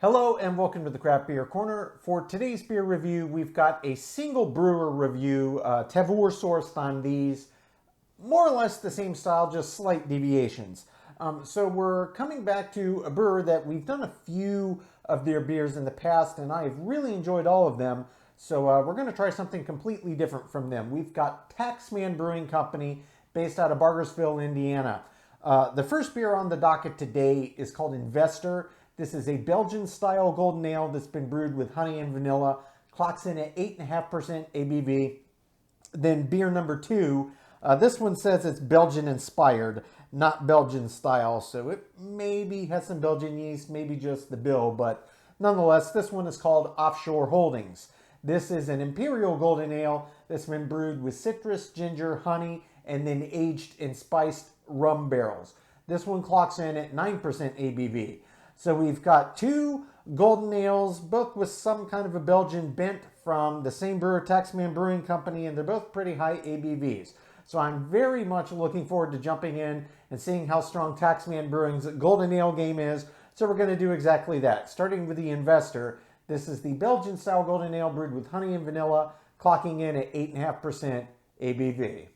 Hello and welcome to the Craft Beer Corner. For today's beer review, we've got a single brewer review, Tavour sourced on these, more or less the same style, just slight deviations. So we're coming back to a brewer that we've done a few of their beers in the past, and I've really enjoyed all of them. So we're going to try something completely different from them. We've got Taxman Brewing Company, based out of Bargersville, Indiana. The first beer on the docket today is called Investor. This is a Belgian-style golden ale that's been brewed with honey and vanilla. Clocks in at 8.5% ABV. Then beer number two, this one says it's Belgian-inspired, not Belgian-style. So it maybe has some Belgian yeast, maybe just the bill. But nonetheless, this one is called Offshore Holdings. This is an imperial golden ale that's been brewed with citrus, ginger, honey, and then aged in spiced rum barrels. This one clocks in at 9% ABV. So we've got two golden ales, both with some kind of a Belgian bent from the same brewer, Taxman Brewing Company, and they're both pretty high ABVs. So I'm very much looking forward to jumping in and seeing how strong Taxman Brewing's golden ale game is. So we're going to do exactly that. Starting with the Investor, this is the Belgian-style golden ale brewed with honey and vanilla, clocking in at 8.5% ABV.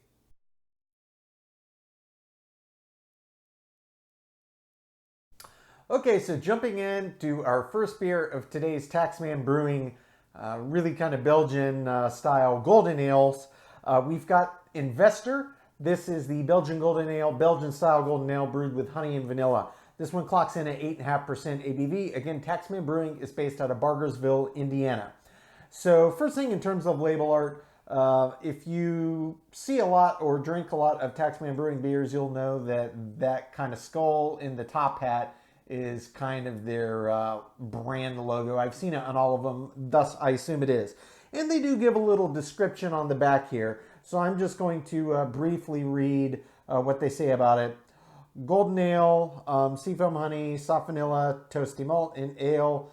Okay, so jumping into our first beer of today's Taxman Brewing, really kind of Belgian style golden ales. We've got Investor. This is the Belgian golden ale, Belgian style golden ale brewed with honey and vanilla. This one clocks in at 8.5% ABV. Again, Taxman Brewing is based out of Bargersville, Indiana. So first thing in terms of label art, if you see a lot or drink a lot of Taxman Brewing beers, you'll know that that kind of skull in the top hat is kind of their brand logo. I've seen it on all of them, thus I assume it is. And they do give a little description on the back here. So I'm just going to briefly read what they say about it. Golden ale, seafoam honey, soft vanilla, toasty malt, and ale,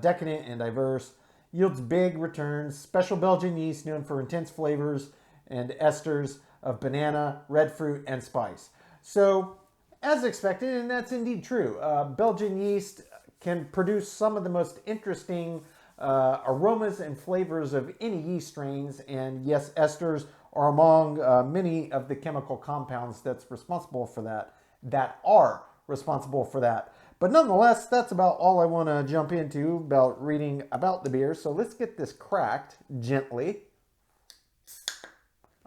decadent and diverse. Yields big returns, special Belgian yeast known for intense flavors and esters of banana, red fruit, and spice. So, as expected, and that's indeed true, Belgian yeast can produce some of the most interesting aromas and flavors of any yeast strains, and yes, esters are among many of the chemical compounds that's responsible for that, But nonetheless, that's about all I want to jump into about reading about the beer. So let's get this cracked gently.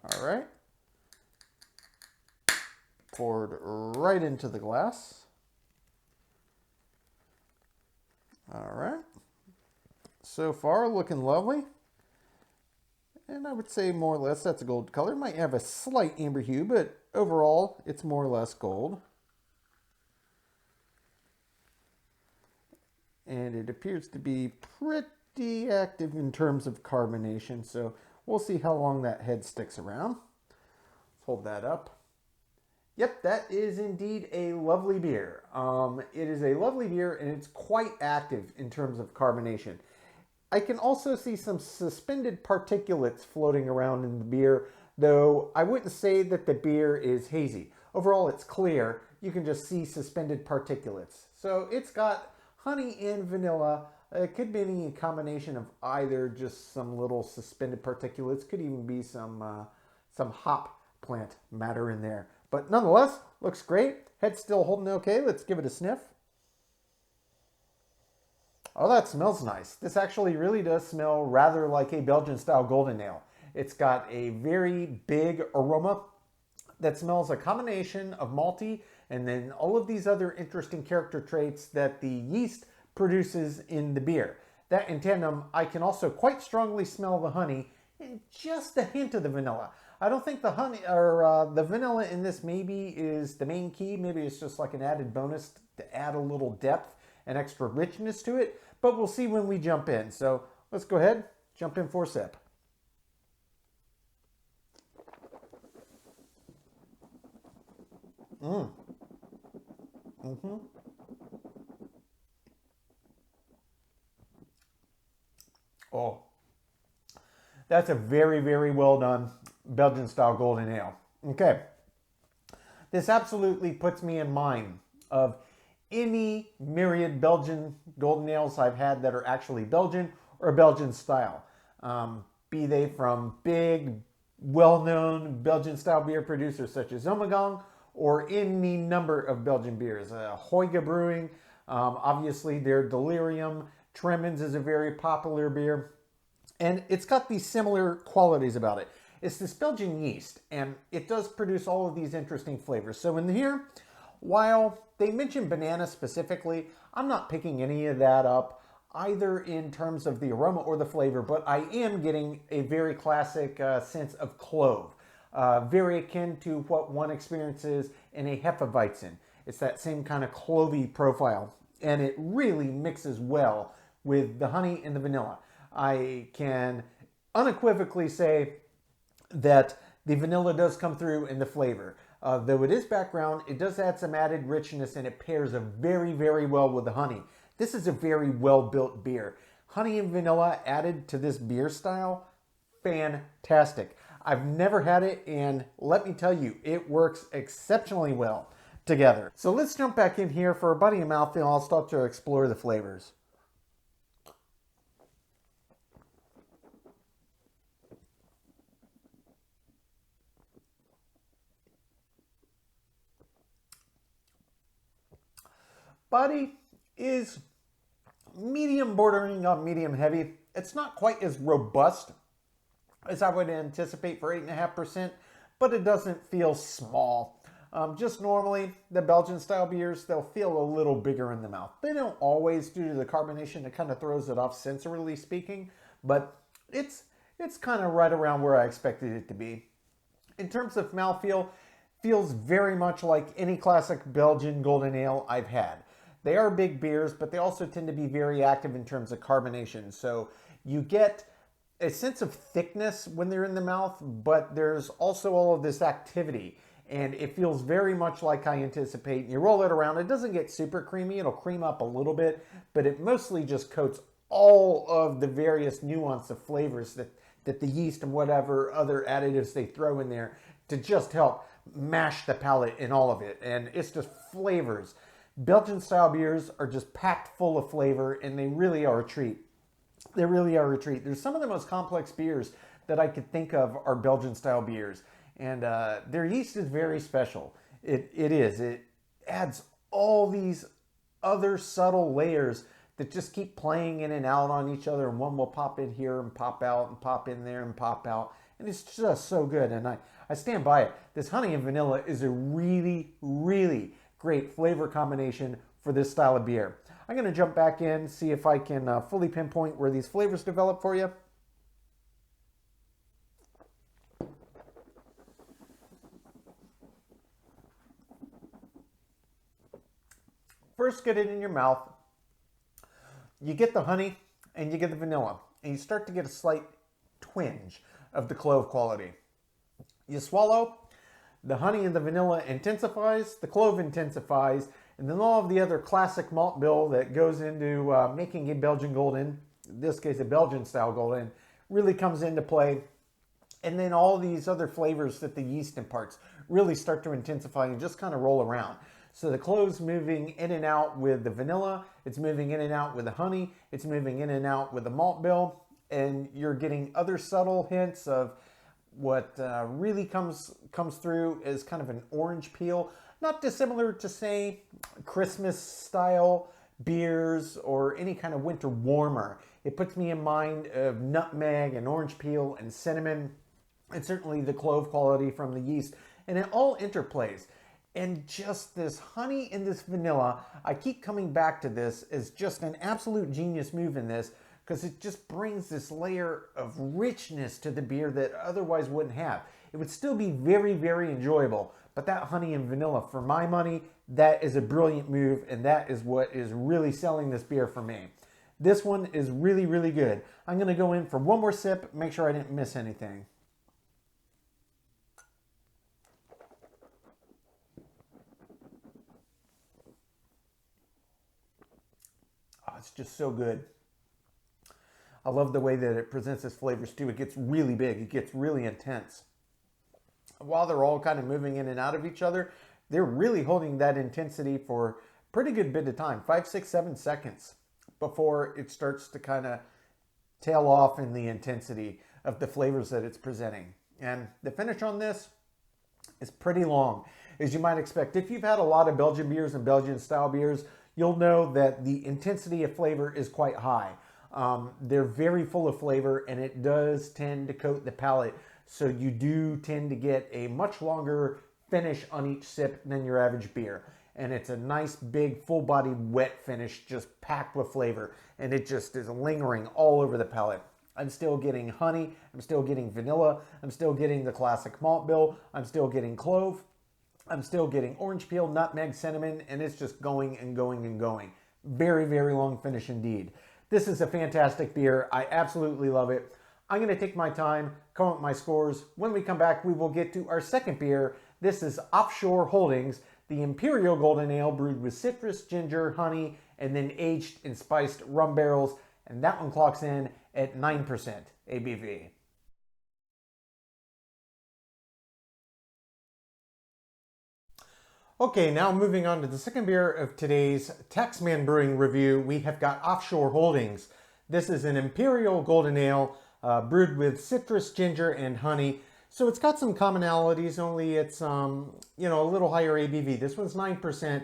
All right. Poured right into the glass. All right. So far, looking lovely. And I would say more or less that's a gold color. Might have a slight amber hue, but overall, it's more or less gold. And it appears to be pretty active in terms of carbonation. So we'll see how long that head sticks around. Let's hold that up. Yep, that is indeed a lovely beer. It is a lovely beer and it's quite active in terms of carbonation. I can also see some suspended particulates floating around in the beer, though I wouldn't say that the beer is hazy. Overall, it's clear. You can just see suspended particulates. So it's got honey and vanilla. It could be any combination of either, just some little suspended particulates. Could even be some hop plant matter in there. But nonetheless, looks great. Head's still holding okay. Let's give it a sniff. Oh, that smells nice. This actually really does smell rather like a Belgian-style golden ale. It's got a very big aroma that smells a combination of malty and then all of these other interesting character traits that the yeast produces in the beer. That in tandem, I can also quite strongly smell the honey and just a hint of the vanilla. I don't think the honey or the vanilla in this maybe is the main key. Maybe it's just like an added bonus to add a little depth and extra richness to it. But we'll see when we jump in. So let's go ahead, jump in for a sip. Oh, that's a very, very well done Belgian-style golden ale. Okay, this absolutely puts me in mind of any myriad Belgian golden ales I've had that are actually Belgian or Belgian style. Be they from big, well-known Belgian style beer producers such as Ommegang or any number of Belgian beers. Hoyga Brewing, obviously their Delirium. Tremens is a very popular beer. And it's got these similar qualities about it. It's this Belgian yeast, and it does produce all of these interesting flavors. So in here, while they mention banana specifically, I'm not picking any of that up, either in terms of the aroma or the flavor, but I am getting a very classic sense of clove. Very akin to what one experiences in a Hefeweizen. It's that same kind of clovey profile, and it really mixes well with the honey and the vanilla. I can unequivocally say that the vanilla does come through in the flavor. Though it is background, it does add some added richness, and it pairs very, very well with the honey. This is a very well-built beer. Honey and vanilla added to this beer style, fantastic. I've never had it, and let me tell you, it works exceptionally well together. So let's jump back in here for a body and mouthfeel. I'll start to explore the flavors. Body is medium, bordering on medium heavy. It's not quite as robust as I would anticipate for 8.5%, but it doesn't feel small. Just normally, the Belgian style beers, they'll feel a little bigger in the mouth. They don't always, due to the carbonation, it kind of throws it off sensorily speaking, but it's kind of right around where I expected it to be. In terms of mouthfeel, feels very much like any classic Belgian golden ale I've had. They are big beers, but they also tend to be very active in terms of carbonation. So you get a sense of thickness when they're in the mouth, but there's also all of this activity. And it feels very much like I anticipate. You roll it around, it doesn't get super creamy. It'll cream up a little bit, but it mostly just coats all of the various nuance of flavors that the yeast and whatever other additives they throw in there to just help mash the palate in all of it. And it's just flavors. Belgian style beers are just packed full of flavor, and they really are a treat. They really are a treat. There's some of the most complex beers that I could think of are Belgian style beers, and their yeast is very special. It is. It adds all these other subtle layers that just keep playing in and out on each other, and one will pop in here and pop out and pop in there and pop out, and it's just so good. And I stand by it. This honey and vanilla is a really, really great flavor combination for this style of beer. I'm going to jump back in, see if I can fully pinpoint where these flavors develop for you. First, get it in your mouth. You get the honey and you get the vanilla, and you start to get a slight twinge of the clove quality. You swallow, the honey and the vanilla intensifies, the clove intensifies, and then all of the other classic malt bill that goes into making a Belgian golden, in this case a Belgian style golden, really comes into play. And then all these other flavors that the yeast imparts really start to intensify and just kind of roll around. So the clove's moving in and out with the vanilla, it's moving in and out with the honey, it's moving in and out with the malt bill, and you're getting other subtle hints of what really comes through as kind of an orange peel, not dissimilar to, say, Christmas style beers or any kind of winter warmer. It puts me in mind of nutmeg and orange peel and cinnamon, and certainly the clove quality from the yeast, and it all interplays. And just this honey and this vanilla, I keep coming back to this as just an absolute genius move in this, because it just brings this layer of richness to the beer that otherwise wouldn't have. It would still be very, very enjoyable, but that honey and vanilla, for my money, that is a brilliant move, and that is what is really selling this beer for me. This one is really, really good. I'm going to go in for one more sip, make sure I didn't miss anything. Oh, it's just so good. I love the way that it presents its flavors too. It gets really big. It gets really intense. While they're all kind of moving in and out of each other, they're really holding that intensity for pretty good bit of time, 5, 6, 7 seconds before it starts to kind of tail off in the intensity of the flavors that it's presenting. And the finish on this is pretty long, as you might expect. If you've had a lot of Belgian beers and Belgian-style beers, you'll know that the intensity of flavor is quite high. They're very full of flavor, and it does tend to coat the palate, so you do tend to get a much longer finish on each sip than your average beer. And it's a nice, big, full-bodied, wet finish, just packed with flavor, and it just is lingering all over the palate. I'm still getting honey, I'm still getting vanilla, I'm still getting the classic malt bill, I'm still getting clove, I'm still getting orange peel, nutmeg, cinnamon, and it's just going and going and going. Very, very long finish indeed. This is a fantastic beer. I absolutely love it. I'm going to take my time, come up with my scores. When we come back, we will get to our second beer. This is Offshore Holdings, the Imperial Golden Ale brewed with citrus, ginger, honey, and then aged in spiced rum barrels. And that one clocks in at 9% ABV. Okay, now moving on to the second beer of today's Taxman Brewing review, we have got Offshore Holdings. This is an Imperial Golden Ale brewed with citrus, ginger, and honey. So it's got some commonalities, only it's a little higher ABV. This one's 9%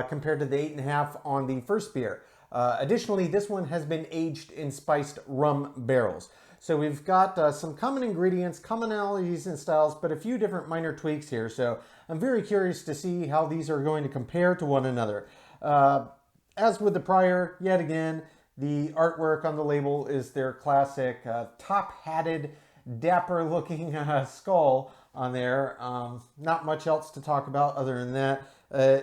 compared to the 8.5 on the first beer. Additionally, this one has been aged in spiced rum barrels. So we've got some common ingredients, commonalities in styles, but a few different minor tweaks here. So I'm very curious to see how these are going to compare to one another. As with the prior, yet again, the artwork on the label is their classic top-hatted, dapper-looking skull on there. Not much else to talk about other than that.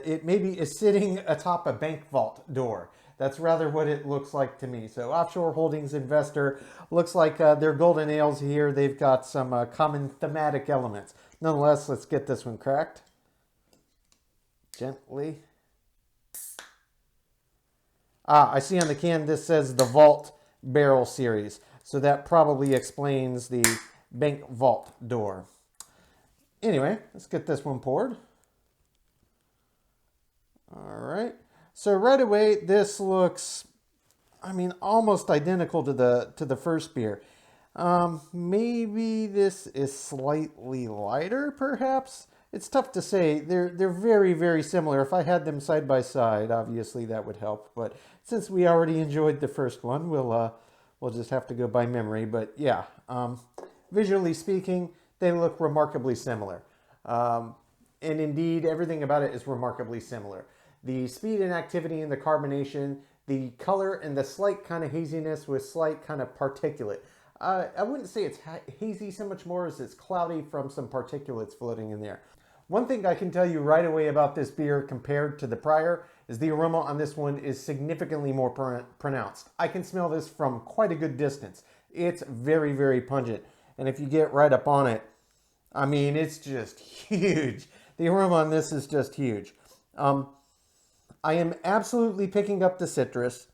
It maybe is sitting atop a bank vault door. That's rather what it looks like to me. So Offshore Holdings investor, looks like their golden ales here, they've got some common thematic elements. Nonetheless, let's get this one cracked. Gently. I see on the can this says the Vault Barrel Series. So that probably explains the bank vault door. Anyway, let's get this one poured. All right. So right away, this looks, almost identical to the first beer. Maybe this is slightly lighter, perhaps. It's tough to say. They're very, very similar. If I had them side by side, obviously that would help. But since we already enjoyed the first one, we'll just have to go by memory. But yeah, visually speaking, they look remarkably similar. And indeed, everything about it is remarkably similar. The speed and activity and the carbonation, the color and the slight kind of haziness with slight kind of particulate. I wouldn't say it's hazy so much more as it's cloudy from some particulates floating in there. One thing I can tell you right away about this beer compared to the prior is the aroma on this one is significantly more pronounced. I can smell this from quite a good distance. It's very, very pungent. And if you get right up on it, it's just huge. The aroma on this is just huge. I am absolutely picking up the citrus.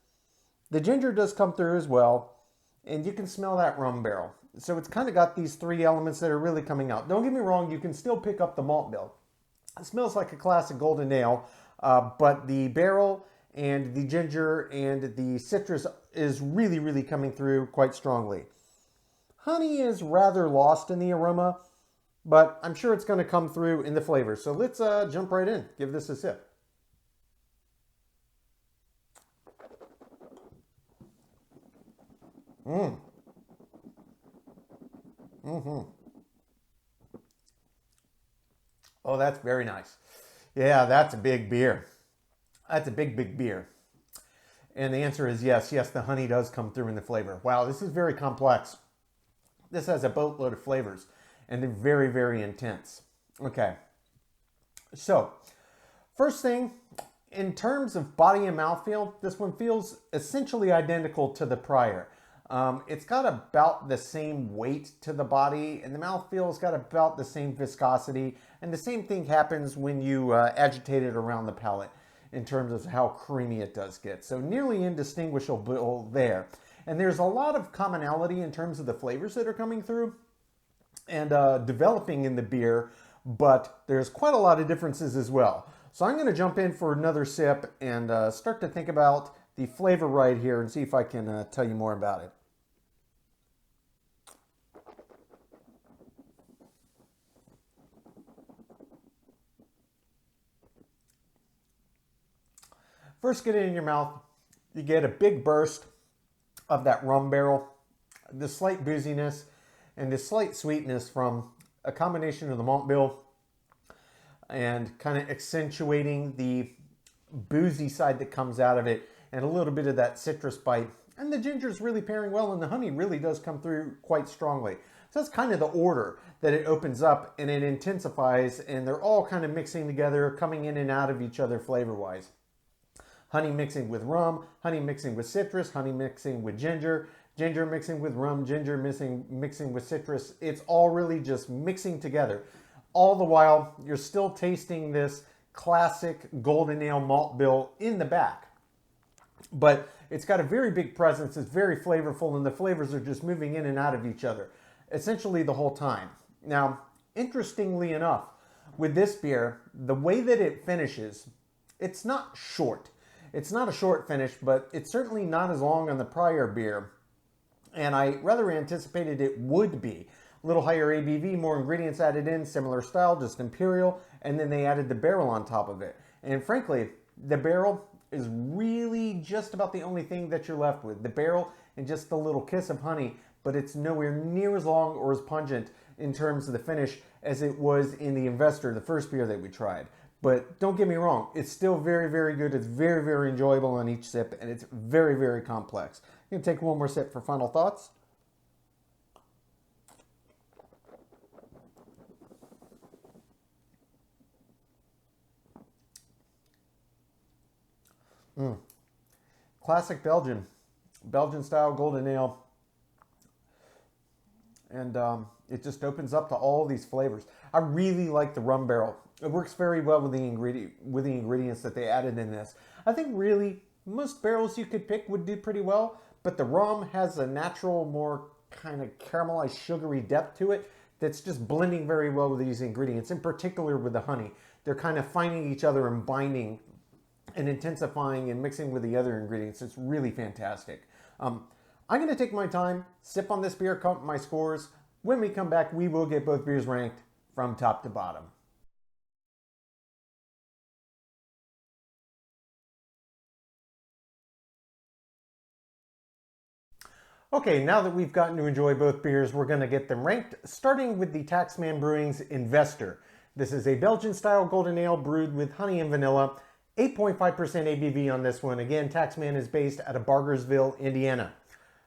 The ginger does come through as well, and you can smell that rum barrel. So it's kind of got these three elements that are really coming out. Don't get me wrong, you can still pick up the malt bill. It smells like a classic golden ale, but the barrel and the ginger and the citrus is really, really coming through quite strongly. Honey is rather lost in the aroma, but I'm sure it's going to come through in the flavor. So let's jump right in, give this a sip. Oh, that's very nice. Yeah, that's a big beer. That's a big, big beer. And the answer is yes. Yes, the honey does come through in the flavor. Wow, this is very complex. This has a boatload of flavors, and they're very, very intense. Okay. So, first thing, in terms of body and mouthfeel, this one feels essentially identical to the prior. It's got about the same weight to the body, and the mouthfeel's got about the same viscosity, and the same thing happens when you agitate it around the palate in terms of how creamy it does get. So nearly indistinguishable there. And there's a lot of commonality in terms of the flavors that are coming through and developing in the beer, but there's quite a lot of differences as well. So I'm going to jump in for another sip and start to think about the flavor right here and see if I can tell you more about it. First, get it in your mouth. You get a big burst of that rum barrel, the slight booziness, and the slight sweetness from a combination of the malt bill and kind of accentuating the boozy side that comes out of it, and a little bit of that citrus bite. And the ginger is really pairing well, and the honey really does come through quite strongly. So that's kind of the order that it opens up and it intensifies, and they're all kind of mixing together, coming in and out of each other flavor-wise. Honey mixing with rum, honey mixing with citrus, honey mixing with ginger, ginger mixing with rum, ginger mixing with citrus. It's all really just mixing together. All the while, you're still tasting this classic golden ale malt bill in the back. But it's got a very big presence, it's very flavorful, and the flavors are just moving in and out of each other, essentially the whole time. Now, interestingly enough, with this beer, the way that it finishes, it's not short. It's not a short finish, but it's certainly not as long on the prior beer. And I rather anticipated it would be. A little higher ABV, more ingredients added in, similar style, just imperial, and then they added the barrel on top of it. And frankly, the barrel is really just about the only thing that you're left with. The barrel and just a little kiss of honey, but it's nowhere near as long or as pungent in terms of the finish as it was in the Investor, the first beer that we tried. But don't get me wrong, it's still very, very good. It's very, very enjoyable on each sip, and it's very, very complex. I'm going to take one more sip for final thoughts. Classic Belgian-style golden ale. And it just opens up to all these flavors. I really like the rum barrel. It works very well with the ingredients that they added in this. I think really most barrels you could pick would do pretty well, but the rum has a natural, more kind of caramelized, sugary depth to it that's just blending very well with these ingredients, in particular with the honey. They're kind of finding each other and binding and intensifying and mixing with the other ingredients. It's really fantastic. I'm going to take my time, sip on this beer, count my scores. When we come back, we will get both beers ranked from top to bottom. Okay, now that we've gotten to enjoy both beers, we're going to get them ranked, starting with the Taxman Brewing's Investor. This is a Belgian-style golden ale brewed with honey and vanilla. 8.5% ABV on this one. Again, Taxman is based out of Bargersville, Indiana.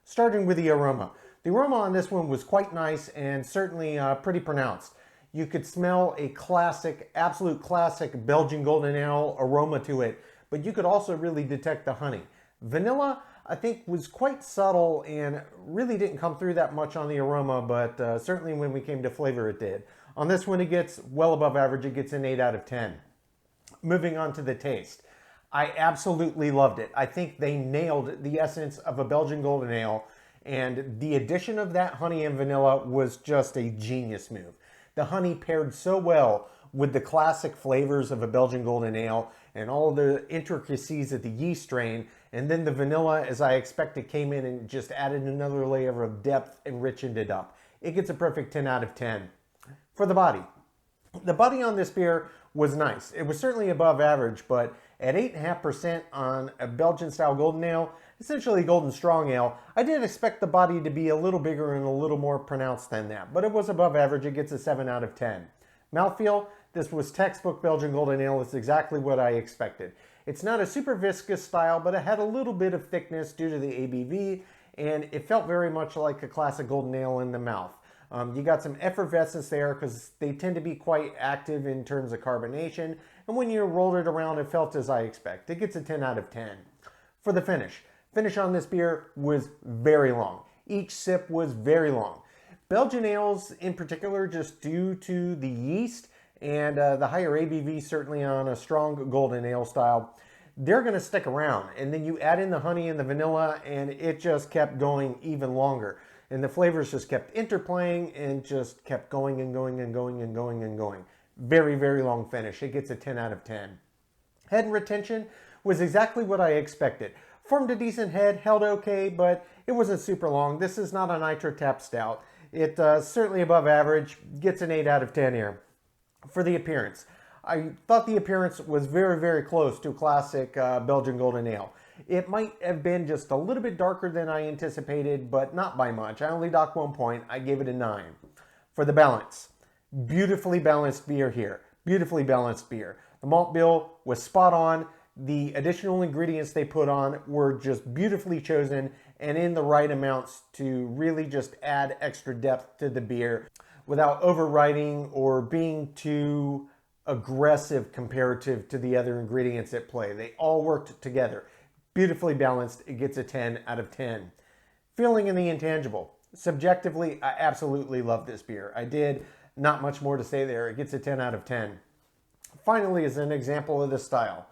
Starting with the aroma. The aroma on this one was quite nice and certainly pretty pronounced. You could smell a classic, absolute classic Belgian golden ale aroma to it, but you could also really detect the honey. Vanilla, I think, was quite subtle and really didn't come through that much on the aroma, but certainly when we came to flavor it did. On this one, it gets well above average. It gets an 8 out of 10. Moving on to the taste. I absolutely loved it. I think they nailed the essence of a Belgian golden ale, and the addition of that honey and vanilla was just a genius move. The honey paired so well with the classic flavors of a Belgian golden ale and all the intricacies of the yeast strain, and then the vanilla, as I expected, came in and just added another layer of depth and richened it up. It gets a perfect 10 out of 10. For the body. The body on this beer was nice. It was certainly above average, but at 8.5% on a Belgian-style golden ale, essentially golden strong ale, I did expect the body to be a little bigger and a little more pronounced than that, but it was above average. It gets a 7 out of 10. Mouthfeel, this was textbook Belgian golden ale. It's exactly what I expected. It's not a super viscous style, but it had a little bit of thickness due to the ABV, and it felt very much like a classic golden ale in the mouth. You got some effervescence there because they tend to be quite active in terms of carbonation, and when you rolled it around, it felt as I expect. It gets a 10 out of 10. For the finish on this beer was very long. Each sip was very long. Belgian ales in particular, just due to the yeast and the higher ABV certainly on a strong golden ale style, they're going to stick around. And then you add in the honey and the vanilla, and it just kept going even longer. And the flavors just kept interplaying and just kept going and going and going and going and going. Very, very long finish. It gets a 10 out of 10. Head and retention was exactly what I expected. Formed a decent head, held okay, but it wasn't super long. This is not a nitro tap stout. It certainly above average, gets an 8 out of 10 here. For the appearance, I thought the appearance was very, very close to classic Belgian Golden Ale. It might have been just a little bit darker than I anticipated, but not by much. I only docked 1 point. I gave it a 9. For the balance, beautifully balanced beer here. Beautifully balanced beer. The malt bill was spot on. The additional ingredients they put on were just beautifully chosen and in the right amounts to really just add extra depth to the beer without overriding or being too aggressive comparative to the other ingredients at play. They all worked together. Beautifully balanced. It gets a 10 out of 10. Feeling in the intangible. Subjectively, I absolutely love this beer. I did. Not much more to say there. It gets a 10 out of 10. Finally, as an example of this style,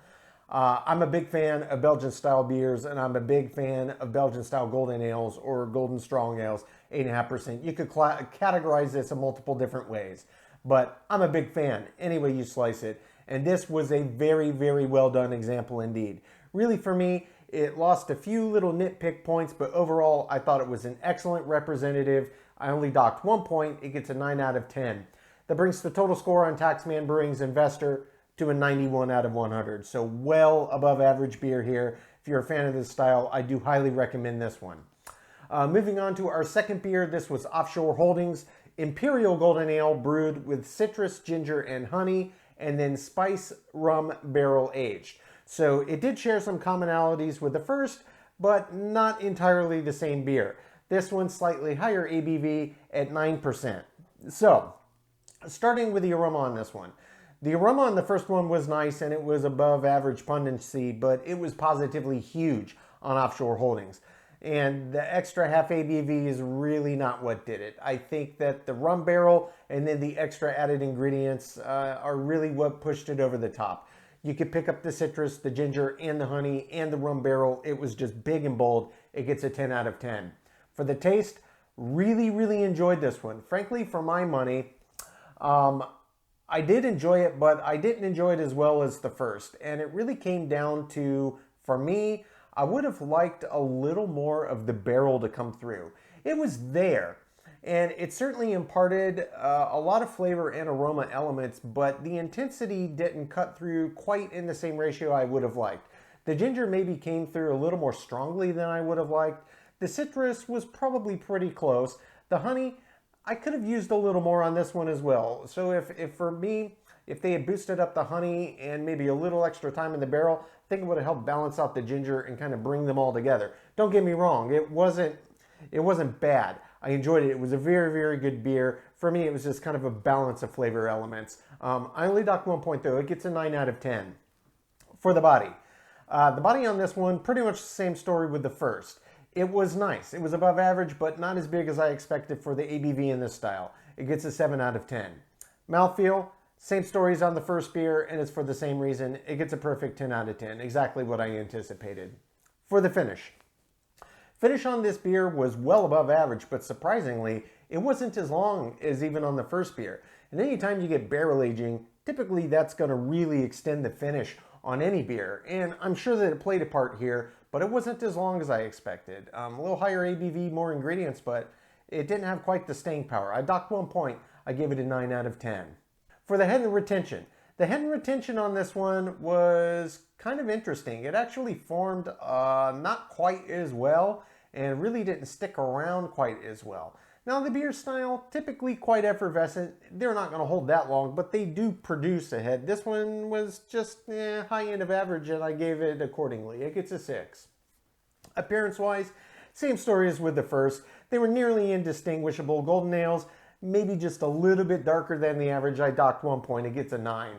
I'm a big fan of Belgian-style beers, and I'm a big fan of Belgian-style golden ales or golden strong ales, 8.5%. You could categorize this in multiple different ways, but I'm a big fan any way you slice it, and this was a very, very well done example indeed. Really, for me, it lost a few little nitpick points, but overall, I thought it was an excellent representative. I only docked 1 point. It gets a 9 out of 10. That brings the total score on Taxman Brewing's Investor to a 91 out of 100. So well above average beer here. If you're a fan of this style, I do highly recommend this one. Moving on to our second beer, this was Offshore Holdings Imperial Golden Ale brewed with citrus, ginger, and honey, and then spice rum barrel aged. So it did share some commonalities with the first, but not entirely the same beer. This one's slightly higher ABV at 9%. So, starting with the aroma on this one. The aroma on the first one was nice and it was above average pungency, but it was positively huge on Offshore Holdings. And the extra half ABV is really not what did it. I think that the rum barrel and then the extra added ingredients are really what pushed it over the top. You could pick up the citrus, the ginger, and the honey, and the rum barrel. It was just big and bold. It gets a 10 out of 10. For the taste, really, really enjoyed this one. Frankly, for my money, I did enjoy it, but I didn't enjoy it as well as the first. And it really came down to, for me, I would have liked a little more of the barrel to come through. It was there, and it certainly imparted a lot of flavor and aroma elements, but the intensity didn't cut through quite in the same ratio I would have liked. The ginger maybe came through a little more strongly than I would have liked. The citrus was probably pretty close. The honey, I could have used a little more on this one as well. So if for me, if they had boosted up the honey and maybe a little extra time in the barrel, I think it would have helped balance out the ginger and kind of bring them all together. Don't get me wrong, it wasn't bad. I enjoyed it. It was a very, very good beer. For me, it was just kind of a balance of flavor elements. I only docked 1 point though. It gets a 9 out of 10. For the body. The body on this one, pretty much the same story with the first. It was nice. It was above average, but not as big as I expected for the ABV in this style. It gets a 7 out of 10. Mouthfeel, same stories on the first beer, and it's for the same reason. It gets a perfect 10 out of 10, exactly what I anticipated. For the finish. Finish on this beer was well above average, but surprisingly, it wasn't as long as even on the first beer. And anytime you get barrel aging, typically that's going to really extend the finish on any beer. And I'm sure that it played a part here, but it wasn't as long as I expected. A little higher ABV, more ingredients, but it didn't have quite the staying power. I docked 1 point. I gave it a 9 out of 10. For the head and retention. The head and retention on this one was kind of interesting. It actually formed not quite as well and really didn't stick around quite as well. Now the beer style, typically quite effervescent. They're not going to hold that long, but they do produce a head. This one was just high end of average, and I gave it accordingly. It gets a 6. Appearance-wise, same story as with the first. They were nearly indistinguishable. Golden ales, maybe just a little bit darker than the average. I docked 1 point. It gets a 9.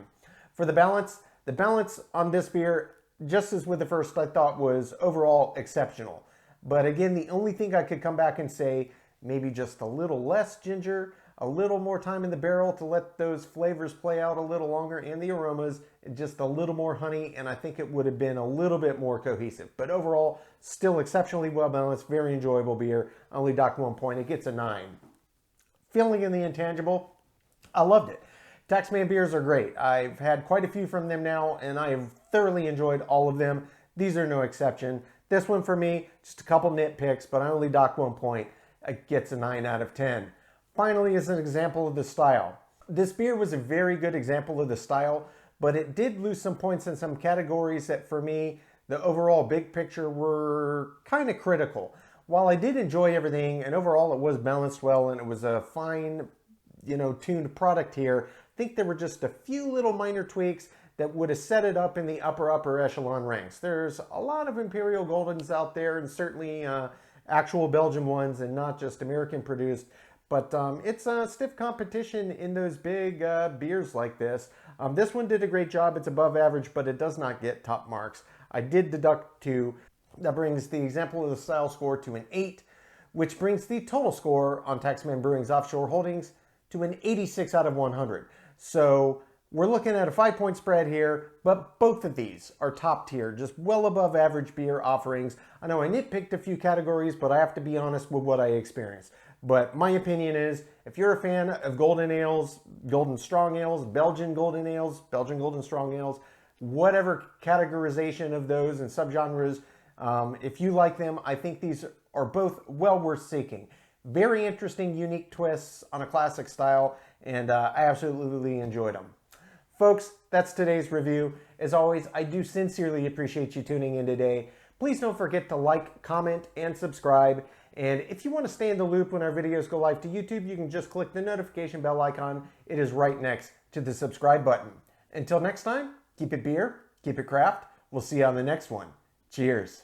For the balance on this beer, just as with the first, I thought was overall exceptional. But again, the only thing I could come back and say, maybe just a little less ginger, a little more time in the barrel to let those flavors play out a little longer, and the aromas, and just a little more honey, and I think it would have been a little bit more cohesive. But overall, still exceptionally well balanced, very enjoyable beer. I only docked 1 point. It gets a 9. Feeling in the intangible, I loved it. Taxman beers are great. I've had quite a few from them now, and I have thoroughly enjoyed all of them. These are no exception. This one for me, just a couple nitpicks, but I only dock 1 point. It gets a 9 out of 10. Finally, as an example of the style. This beer was a very good example of the style, but it did lose some points in some categories that for me, the overall big picture were kind of critical. While I did enjoy everything, and overall it was balanced well, and it was a fine, tuned product here, I think there were just a few little minor tweaks that would have set it up in the upper echelon ranks. There's a lot of Imperial Goldens out there, and certainly actual Belgian ones, and not just American produced. But it's a stiff competition in those big beers like this. This one did a great job. It's above average, but it does not get top marks. I did deduct 2. That brings the example of the style score to an 8, which brings the total score on Taxman Brewing's Offshore Holdings to an 86 out of 100. So we're looking at a 5-point spread here, but both of these are top tier, just well above average beer offerings. I know I nitpicked a few categories, but I have to be honest with what I experienced. But my opinion is, if you're a fan of golden ales, golden strong ales, Belgian golden ales, Belgian golden strong ales, whatever categorization of those and subgenres, if you like them, I think these are both well worth seeking. Very interesting, unique twists on a classic style, and I absolutely enjoyed them. Folks, that's today's review. As always, I do sincerely appreciate you tuning in today. Please don't forget to like, comment, and subscribe. And if you want to stay in the loop when our videos go live to YouTube, you can just click the notification bell icon. It is right next to the subscribe button. Until next time, keep it beer, keep it craft. We'll see you on the next one. Cheers.